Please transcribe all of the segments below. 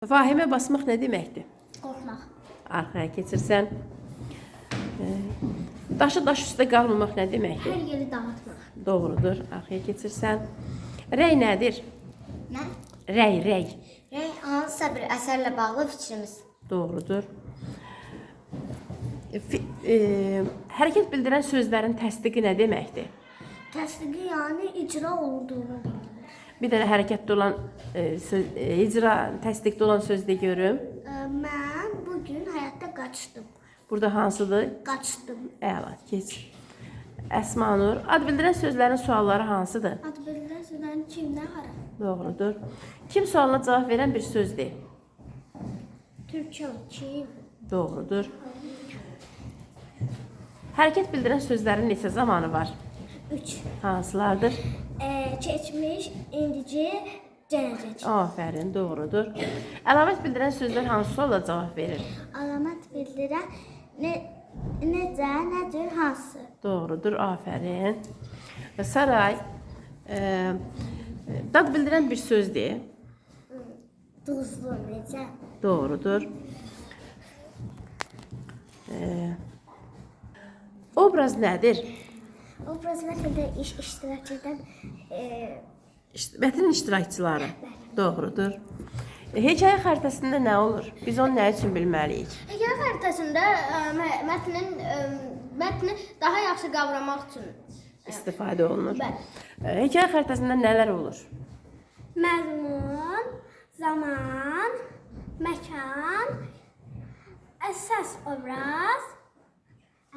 Vahimə basmaq nə deməkdir? Qorxmaq. Arxaya keçirsən. Daşı daş üstə qalmamaq nə deməkdir? Hər yeri dağıtmaq. Doğrudur. Arxaya keçirsən. Rəy nədir? Nə? Rəy. Rəy hansısa bir əsərlə bağlı fikrimiz. Doğrudur. Hərəkət bildirən sözlərin təsdiqi nə deməkdir? Təsdiqi yəni icra olduğunu bildirir. Bir dənə hərəkətdə olan icra təsdiqdə olan söz de görüm. Mən bugün həyatda qaçdım. Burada hansıdır? Qaçdım. Əla, keç. Əsmanur. Ad bildirən sözlərin sualları hansıdır? Ad bildirən sözlərin kimdən hara? Doğrudur. Kim sualına cavab verən bir sözdür? Türkçə, kim? Doğrudur. Hərəkət bildirən sözlərin neçə zamanı var? 3. Hansılardır? Keçmiş, indici, gələcək. Afərin, doğrudur. Əlamət bildirən sözlər hansı sualla cavab verir? Əlamət bildirən necə, nədir, hansı? Doğrudur, afərin. Saray, dad bildirən bir sözdür. Duzlu, necə? Doğrudur. Obraz nədir? Obraz mətndə iştirak edən Mətnin iştirakçıları. Doğrudur. Hekayə xəritəsində nə olur? Biz onu nə üçün bilməliyik? Hekayə xəritəsində mətni daha yaxşı qavramaq üçün İstifadə olunur. Bəli. Hekayə xəritəsində nələr olur? məzmun, zaman, məkan, əsas obraz,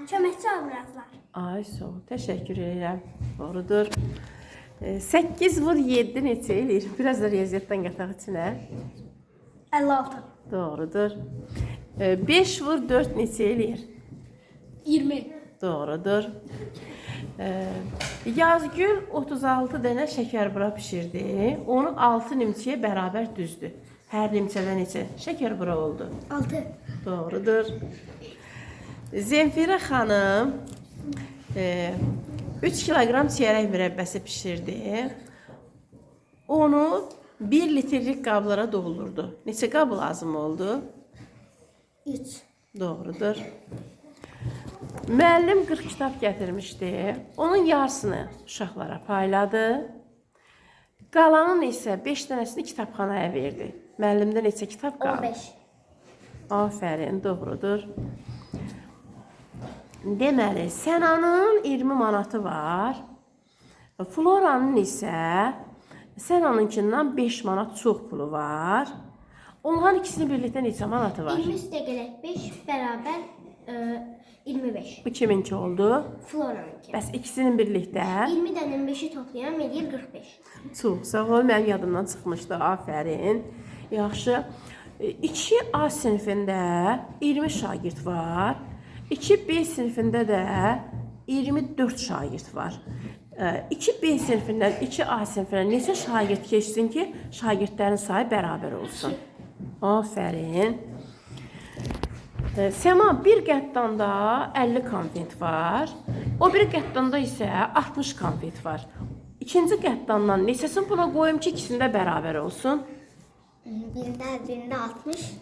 köməkçi obrazlar. Ay, sağ ol. Təşəkkür edirəm. Doğrudur. 8 vur 7 neçə eləyir? Biraz da riyaziyyatdan qataq içinə. 56. Doğrudur. 5 vur 4 neçə eləyir? 20. Doğrudur. Yazgül 36 dənə şəkərbura pişirdi. Onu 6 nimçəyə bərabər düzdü. Hər nimçədə neçə şəkərbura oldu? 6. Doğrudur. Zemfirə xanım 3 kiloqram çiyərək mürəbbəsi pişirdi. Onu 1 litrlik qablara doldurdu. Neçə qab lazım oldu? 3. Doğrudur. Müəllim 40 kitab gətirmişdi. Onun yarısını uşaqlara payladı. Qalanın isə 5 dənəsini kitabxanaya verdi. Müəllimdə neçə kitab qaldı? 15. Afərin, doğrudur. Deməli, Sənanın 20 manatı var. Floranın isə Sənanınkindən 5 manat çox pulu var. Onların ikisinin birlikdə neçə manatı var? 20 üstə gələk 5 bərabər 25. Bu kiminki oldu? Floranınki. Bəs ikisinin birlikdə? 20 dənin 5-i toplayam eləyir 45. Çox sağ ol, mənim yadımdan çıxmışdı. Afərin. Yaxşı. 2A sinifində 20 şagird var. 2B sinifində də 24 şagird var. 2B sinifindən 2A sinifinə neçə şagird keçsin ki, şagirdlərin sayı bərabər olsun? Afərin. Səma bir qəttanda 50 konfet var. O biri qəttanda isə 60 konfet var. İkinci qəttandan neçəsini buna qoyum ki, ikisində bərabər olsun? Birində 60.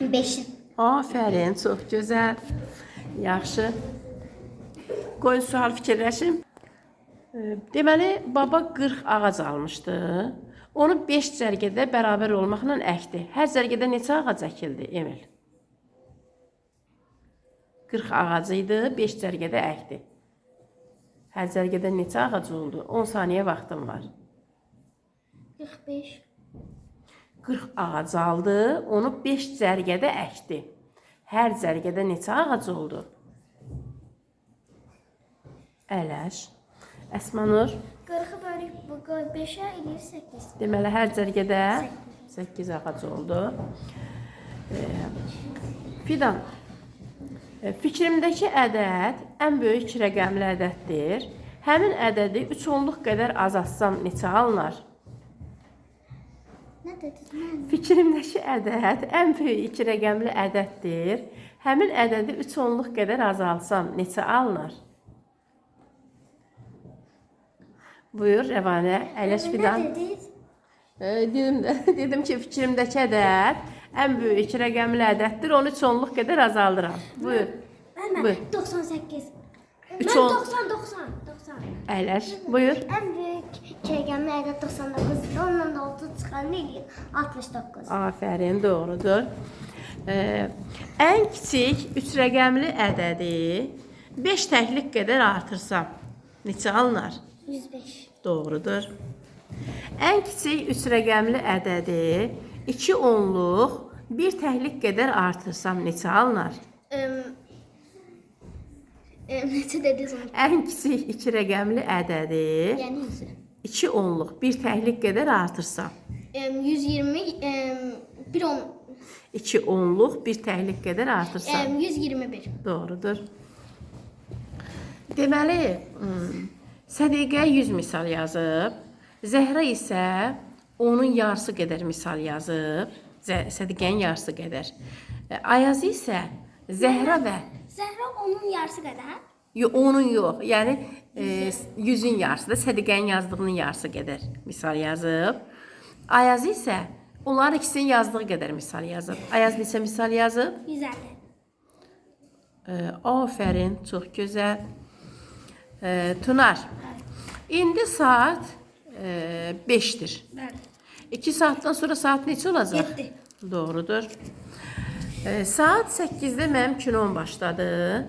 5'i. Afərin, çox gözəl. Yaxşı. Qoyun sual fikirləşim. Deməli, baba 40 ağac almışdı. Onu 5 cərgədə bərabər olmaqla əkdi. Hər cərgədə neçə ağac əkildi, Emil? 40 ağacı idi, 5 cərgədə əkdi. Hər cərgədə neçə ağac oldu? 10 saniyə vaxtım var. 45. 40 ağac aldı, onu 5 cərgədə əkdi. Hər cərgədə neçə ağac oldu? Ələş. Əsmanur. 40'ı bölüp 5'e eləyir 8. Deməli, hər cərgədə 8 ağac oldu. Fidan. Fikrimdəki ədəd ən böyük rəqəmli ədəddir. Həmin ədədi 3 onluq qədər azaltsam neçə alınar? Nə dedin? Fikrimdəki ədəd ən böyük rəqəmli ədəddir. Həmin ədədi 3 onluq qədər azaltsam neçə alınır? Buyur Rəvanə, Ələş Fidan. Nə dediniz? Dedim ki fikrimdəki ədəd ən böyük 2 rəqəmli ədəddir. Onu 3 onluq qədər azaldıram. Buyur. Hemen 98. Üç Ben on- 90. Əyləş. Buyur. En büyük çevremli ədəd 99'dur. Ondan da 30 çıxan ne diyeyim? 69. Afərin, doğrudur. Ən kiçik 3 rəqəmli ədədi 5 təklik qədər artırsam neçə alınar? 105. Doğrudur. Ən kiçik 3 rəqəmli ədədi 2 onluq 1 təklik qədər artırsam neçə alınar? Neçə dediniz onu? Ən kiçik 2 rəqəmli ədədi Yani 100. 2 onluq 1 təklik qədər artırsam 120, 1 10, 2 onluq 1 təklik qədər artırsam 121. doğrudur. Deməli, Sədiqə 100 misal yazıb, Zəhra isə onun yarısı qədər misal yazıb, Sədiqənin yarısı qədər. Ayaz isə Zəhra və Zəhra onun yarısı qədər. onun yox, yəni 100-ün yarısı da Sədiqənin yazdığının yarısı qədər misal yazıb. Ayaz isə onların ikisinin yazdığı qədər misal yazıb. Ayaz neçə misal yazıb? 150. Afərin, çox gözəl. Tunar, indi saat 5'dir. Bəli. 2 saatdan sonra saat neçə olacaq? 7. Doğrudur. Saat 8'də mənim kinom başladı.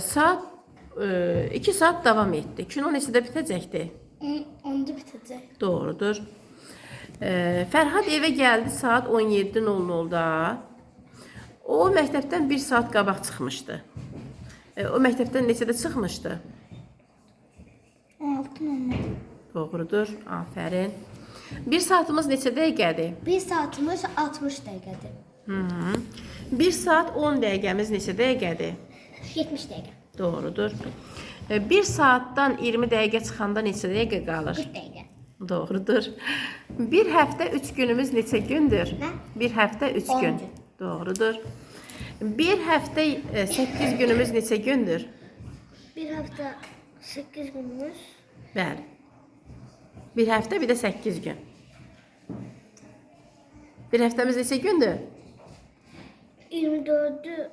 Saat 2 saat davam etdi. Kino neçədə bitəcəkdi? Onda bitəcək. Doğrudur. Fərhad evə gəldi saat 17:00-da. O məktəbdən 1 saat qabaq çıxmışdı. O məktəbdən neçədə çıxmışdı? 16:00. Doğrudur. Afərin. 1 saatımız neçə dəqiqədir? 1 saatimiz 60 dəqiqədir. 1 saat 10 dəqiqəmiz neçə dəqiqədir? 70 dəqiqə. Doğrudur. 1 saatdan 20 dəqiqə çıxanda neçə dəqiqə qalır? 40 dəqiqə. Doğrudur. Bir həftə 3 günümüz neçə gündür? Nə? Bir həftə 3 10 gün. gün. Doğrudur. Bir həftə 8 günümüz neçə gündür? Bir hafta 8 günümüz. Bəli. Bir həftə bir də 8 gün. Bir həftəmiz neçə gündür? 24'ü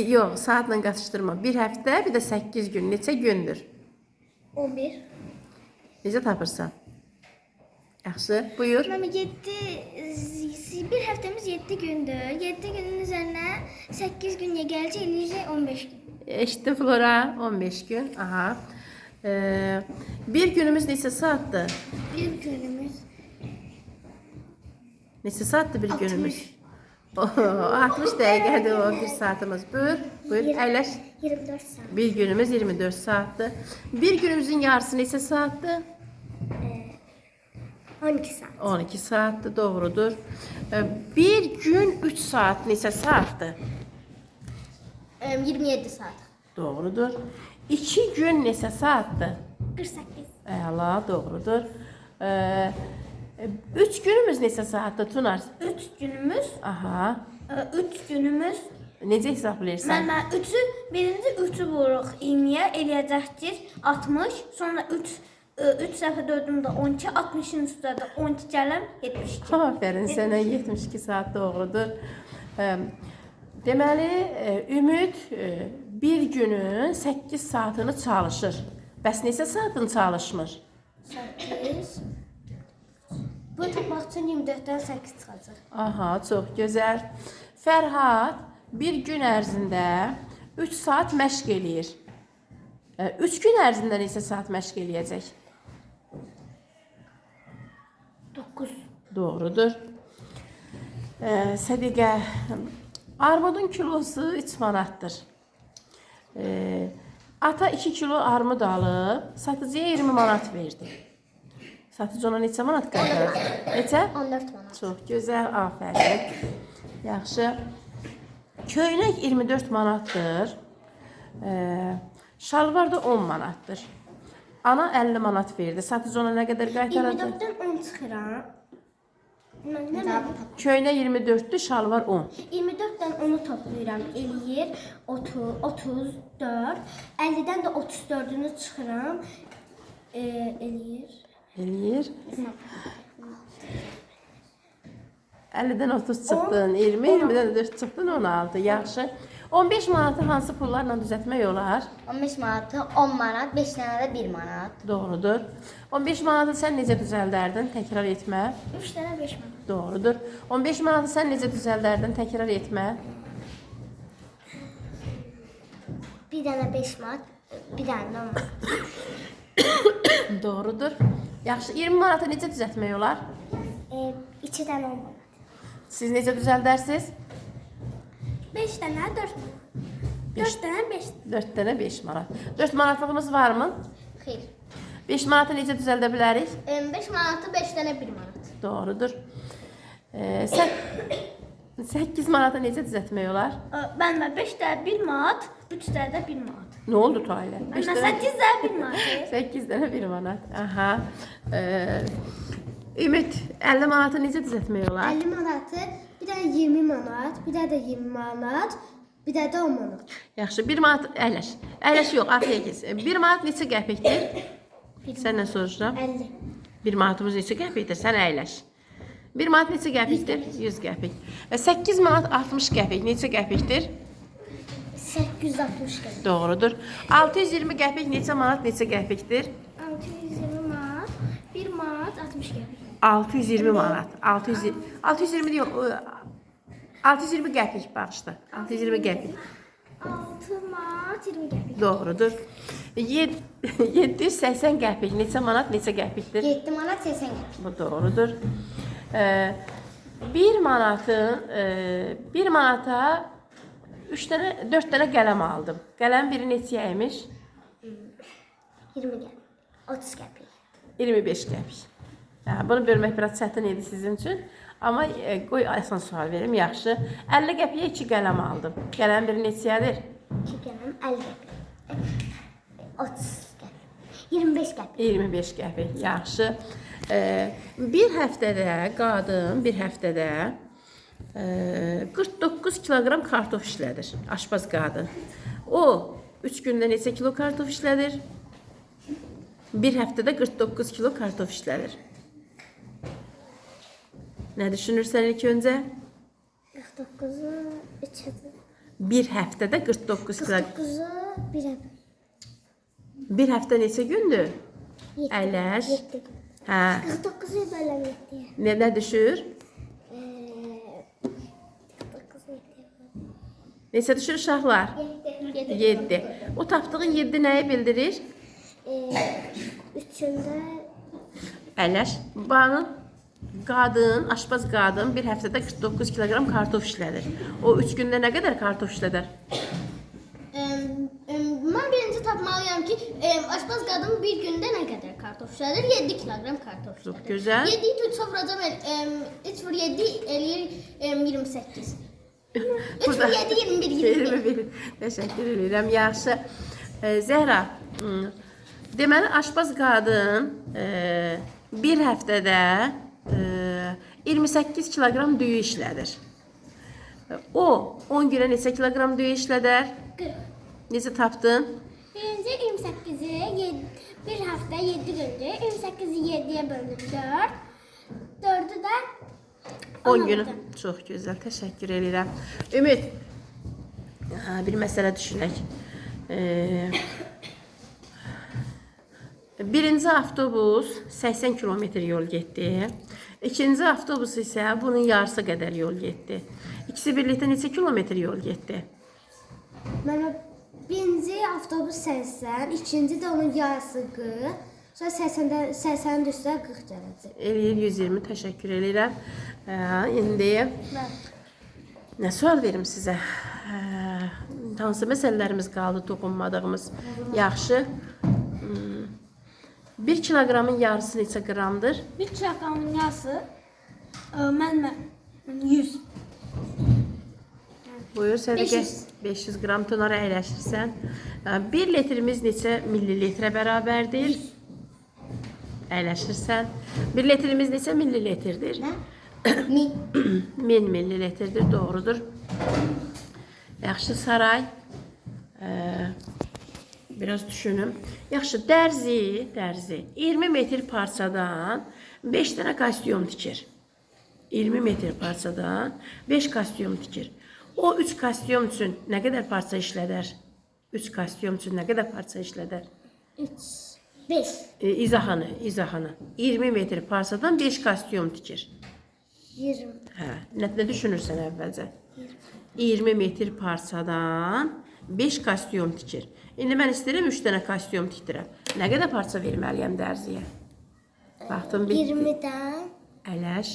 Yox, saatla qatışdırma. Bir həftə bir də 8 gün neçə gündür? 11. Necə tapırsan? Yaxşı, buyur. Mama 7 bir haftamız 7 gündür. 7 günün üzerine 8 gün gelecek eləyəcək 15 gün. Eşitdi Flora, 15 gün. Aha. Bir günümüz neçə saatdır? Bir günümüz Neçə saatdır bir 60. günümüz? 60 dəqiqədir o bir saatımız. Buyur, buyur, əyləş. 24 saat. Bir günümüz 24 saatdir. Bir günümüzün yarısı neçə saatdir? 12 saat. 12 saatdir, doğrudur. Bir gün 3 saat neçə saatdir? 27 saat. Doğrudur. 2 gün neçə saatdir? 48. Əla, doğrudur. 3 günümüz neçə saatdir Tunar? 3 günümüz. Aha. 3 günümüz. Necə hesablayırsan? Mən 3'ü birinci 3'ü vururuq 20'ye eləyəcəkdir 60. Sonra 3 dəfə 4'üm də 12, 60'ın üstə də 12 gələm 72. Aferin sənə 72 saat doğrudur. Deməli, Ümid bir günün 8 saatını çalışır. Bəs neçə saatını çalışmır? 8. Bu tapmaq üçün 24'dən 8 çıxacaq. Aha, çox gözəl. Fərhad bir gün ərzində 3 saat məşq eləyir. 3 gün ərzində neçə saat məşq eləyəcək? 9. Doğrudur. Sədiqə, armudun kilosu 3 manatdır. Ata 2 kilo armud alıb, satıcıya 20 manat verdi. Satıcı ona neçə manat qaytarır? Neçə? 14 manat. Çox gözəl, afərin. Yaxşı. Köynək 24 manatdır. Şalvar da 10 manatdır. Ana 50 manat verdi. Satıcı ona nə qədər qaytaracaq? 24'dən 10 çıxıram. Mən nə mənim? Köynək 24'dür, şalvar 10. 24'dən 10'u toplayıram. Eləyir 34. 50'dən də 34'ünü çıxıram. Eləyir. eləyir. 50-dən 30 çıxdın, 20, 20-dən 4 çıxdın, 16. Yaxşı. 15 manatı hansı pullarla düzəltmək olar? 15 manatı 10 manat, 5 dənə də 1 manat. Doğrudur. 15 manatı sən necə düzəldərdin? Təkrar etmə. 3 dənə 5 manat. Doğrudur. 15 manatı sən necə düzəldərdin? Təkrar etmə. Bir dənə 5 manat, bir dənə də 10 manat. Doğrudur. Yaxşı. 20 manatı necə düzəltmək olar? 2 dənə 10 manat. Siz necə düzəldərsiniz? 5 dənə 4 manat. 4 dənə 5. 4 dənə 5 manat. 4 manatlığımız varmı? Xeyr. 5 manatı necə düzəldə bilərik? 5 manatı 5 dənə 1 manat. Doğrudur. 8 manatı necə düzəltmək olar? Mən 5 dənə 1 manat, 3 dənə də 1 manat. Nə oldu Tuayla? Mən 8 dənə 1 manat. 8 dənə 1 manat. Aha. Ümid, 50 manatı necə düzəltmək olar? 50 manatı, bir dənə 20 manat, bir dənə də 20 manat, bir dənə də 10 manat. Yaxşı, 1 manat əyləş. Əyləş yox, arxaya keç. 1 manat neçə qəpikdir? Səndən soruşuram. 50. 1 manatımız neçə qəpikdir? Sən əyləş. 1 manat neçə qəpikdir? 100 qəpik. 8 manat 60 qəpik neçə qəpikdir? 860 qəpik. Doğrudur. 620 qəpik neçə manat neçə qəpikdir? 620 manat, 1 manat 60 qəpik. 620 manat. 620 yox. 620 qəpik bağışla. 620 qəpik. 6 manat 20 qəpik. Doğrudur. 780 qəpik neçə manat neçə qəpikdir? 7 manat 80 qəpik. Bu doğrudur. 1 manata 4 dənə qələm aldım. Qələm biri neçəyə imiş? 20 qəpik. 30 qəpik. 25 qəpik. Bunu bölmək biraz çətin idi sizin üçün. Amma qoy asan sual verim, yaxşı. 50 qəpiyə 2 qələm aldım. Qələm biri neçəyədir? 2 qələm 50 qəpik. 30 qəpik. 25 qəpik. 25 qəpik, yaxşı. Bir həftədə qadın, 49 kiloqram kartof işlədir, aşpaz qadın. O, 3 gündə neçə kilo kartof işlədir? Bir həftədə 49 kilo kartof işlədir. Nə düşünürsən ilk öncə? 49'u 3 Bir həftədə 49 kilo. 49'u 1 həftə. Bir həftə neçə gündür? Əyləş. 7. Hə. 49'u böləm 7'ye. Nə düşür? 49 7'ye. Neçə düşür uşaqlar? 7. O tapdığın 7 nəyi bildirir? 3'ünde Əyləş. Bağın qadın, aşpaz qadın bir həftədə 49 kiloqram kartof işlədir. O 3 gündə nə qədər kartof işlədər? Mən birinci tapmalıyam ki, aşpaz qadın bir gündə nə qədər kartof işlədir? 7 kiloqram kartof Çox işlədir. gözəl. 7'yi 3'e vuracağım, 3 vur 7 eləyir 28. 3 vur 7 21 21. Təşəkkür edirəm. Yaxşı. Zəhra, deməli aşpaz qadın bir həftədə 28 kiloqram düyü işlədir. O 10 günə neçə kiloqram düyü işlədər? 40. Necə tapdın? Birinci 28'i bir hafta 7 gündür. 28'i 7'ye böldüm 4. 4'ü də 10 günü. Çox gözəl. Təşəkkür edirəm. Ümid, bir məsələ düşünək. Birinci avtobus 80 kilometr yol getdi. İkinci avtobus isə bunun yarısı qədər yol getdi. İkisi birlikdə neçə kilometr yol getdi? Mən birinci avtobus 80, ikinci də onun yarısı 40. Sonra 80'den düşsə 40 gələcək. Eləyir 120. Təşəkkür edirəm. İndi nə sual verim sizə? Hansı məsələlərimiz qaldı toxunmadığımız? Yaxşı. 1 kiloqramın yarısı neçə qramdır? 1 kilogramın yarısı mən 100. Buyur, sədəqə 500. 500 qram tonara əyləşirsən. 1 litrimiz neçə millilitrə bərabərdir? Əyləşirsən. 1 litrimiz neçə millilitrdir? Nə? 1000. 1000 millilitrdir, doğrudur. Yaxşı, Saray. Biraz düşünüm. Yaxşı, dərzi 20 metr parçadan 5 dənə kostyum tikir. 20 metr parçadan 5 kostyum tikir. O 3 kostyum üçün nə qədər parça işlədər? 3 kostyum üçün nə qədər parça işlədər? 3, 5. İzahını. 20 metr parçadan 5 kostyum tikir. 20. Hə, nə düşünürsən əvvəlcə? 20 metr parçadan 5 kostyum tikir. İndi mən istəyirəm 3 dənə kostyum tikdirəm. Nə qədər parça verməliyəm dərziyə? Vaxtım bitdi. 20-dən Ələş.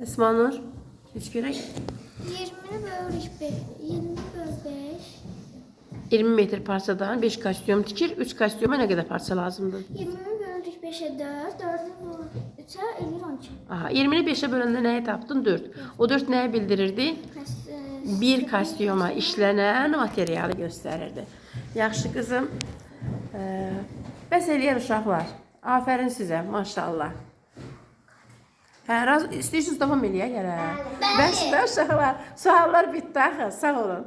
Əsmanur, keç görək. 20-ni bölürük 5. 20 böl 5. 20 metr parçadan 5 kostyum tikir. 3 kostyuma nə qədər parça lazımdır? 20-ni bölürük 5-ə 4. 4-ü böl 3-ə eləyir 12. Aha, 20-ni 5-ə böləndə nəyi tapdın? 4. O 4 nəyi bildirirdi? Bir kostyuma işlənən materialı göstərirdi. Yaxşı qızım. Bəs eləyər uşaqlar. Afərin sizə, maşallah. Hə, istəyirsiniz davam eləyək hələ? Bəs uşaqlar, suallar bitdi axı. Sağ olun.